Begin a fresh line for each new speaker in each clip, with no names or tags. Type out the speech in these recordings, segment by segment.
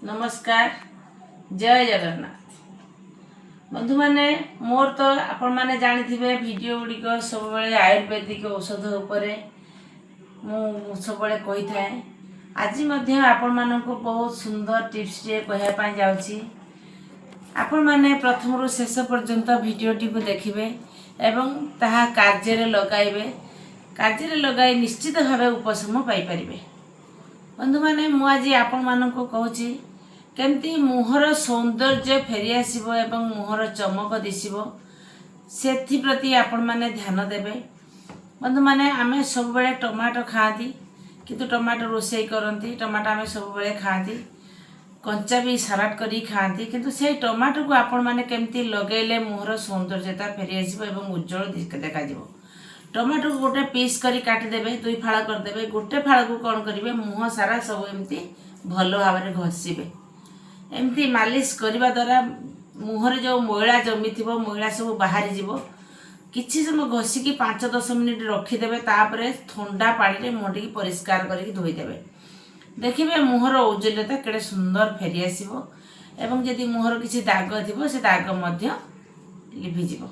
नमस्कार जय जगन्नाथ बंधु माने मोर तो आपण माने जानी थिबे वीडियो गुड़िक सब बेले आयुर्वेदिक औषध उपरे मु सब बेले कही थाए। आज मध्य आपण मानको बहुत सुंदर टिप्स टे कहया पई जाउची। आपण माने प्रथम रु शेष पर्यंत वीडियो टी को देखिबे एवं ताहा कार्य रे लगाइबे। कार्य रे लगाई निश्चित भावे उपशम पाई परिबे। बंधु माने मु आज आपण मानको कहूची केमती मुहर सौंदर्य फेरी आसीबो एवं मुहर चमक दिसिबो सेथि प्रति आपण माने ध्यान देबे। बंधु माने आमे सब बेले टमाटो खाती किंतु टमाटो रोषेई करती टमाटो आमे सब बेले खाती कंचा भी सलाड करी खाती किंतु से टमाटो को आपण माने केमती लगेले मुहर सौंदर्यता फेरी आसीबो एवं उज्जवल देखा जिवो। टमाटो को गोटे पीस करी काटी देबे दुई फाळा कर देबे। गोटे फाळा को कोन करिवे मुह सारा सब एमती भलो भाबरे घसीबे। एमती मालिश करने द्वारा मुहर जो मैला जमी थी मैला सब बाहरी जीवो। किछि समय घसिकी 5-10 मिनिट रखीदे तापर ठंडा पानी में मुहटी परिष्कार करके धोईदेवे। देखिए मुहर उज्जवलता केड़े सुंदर फेरी आसीबो एवं जदि मुहर किछि दाग थिबो से दाग मध्य लिभि जीवो।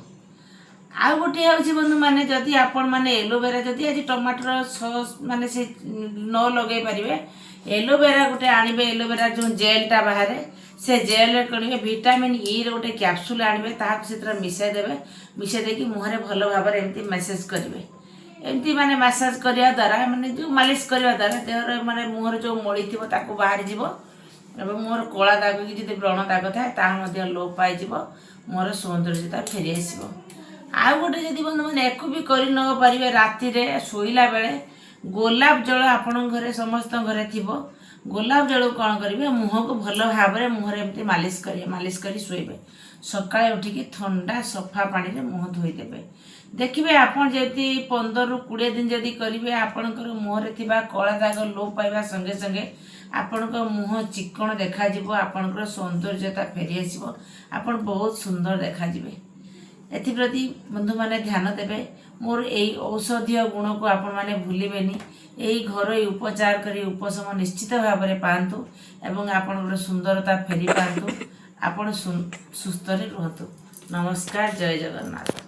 आउ गोटे हूँ बंधु माने जदि आपण माने एलोवेरा जदि आज टमाटर सॉस माने से न लगे पारे एलोवेरा गोटे आनिबे। एलोवेरा जो जेलटा बाहर से जेल करेंगे विटामिन ई रे गोटे कैप्सूल आनिबे ताहाक से मिसाई देबे। मिसाई देकी मुहरे भल भाव एमती मैसेज करेंगे। एमती माने मसाज करने द्वारा माने जो मालिश करने द्वारा देहर माने मुहर जो मड़ी थी ताकू बाहरी जीवो एवं मोर कला दाग कि जब व्रण दाग थाए ताहा लोप पाई मोर सौंदर्यता फेरी आसीबो। आउ गोटे जदि बंधु मैंने एक भी कर न पारे राति शोला बेले गोलाप जल आपण घरे समस्त घरे थी गोलाप जल कौन करेंगे मुह को भल भाव में मुहर एमती मालिश करेंगे। मालिश कर शोबे सका उठिकी ठंडा सफा पानी में मुह धोईदेवे। देखिए आपड़ जदि 15-20 दिन जदि करेंगे आपणकर मुहर थी कला दाग लोप पाइबा संगे संगे आपण मुह चिकण देखा आपणकर सौंदर्यता फेरी आसो। आपण बहुत सुंदर देखा एप्रति बंधु माने ध्यान देवे। मोर यही औषधीय गुण को आपण माने भूलिबेनी। यही घरोई उपचार करी उपशम निश्चित भाव में पातु एवं आपण सुंदरता फेरी पातु। आपण सुस्थ रे रहतु। नमस्कार जय जगन्नाथ।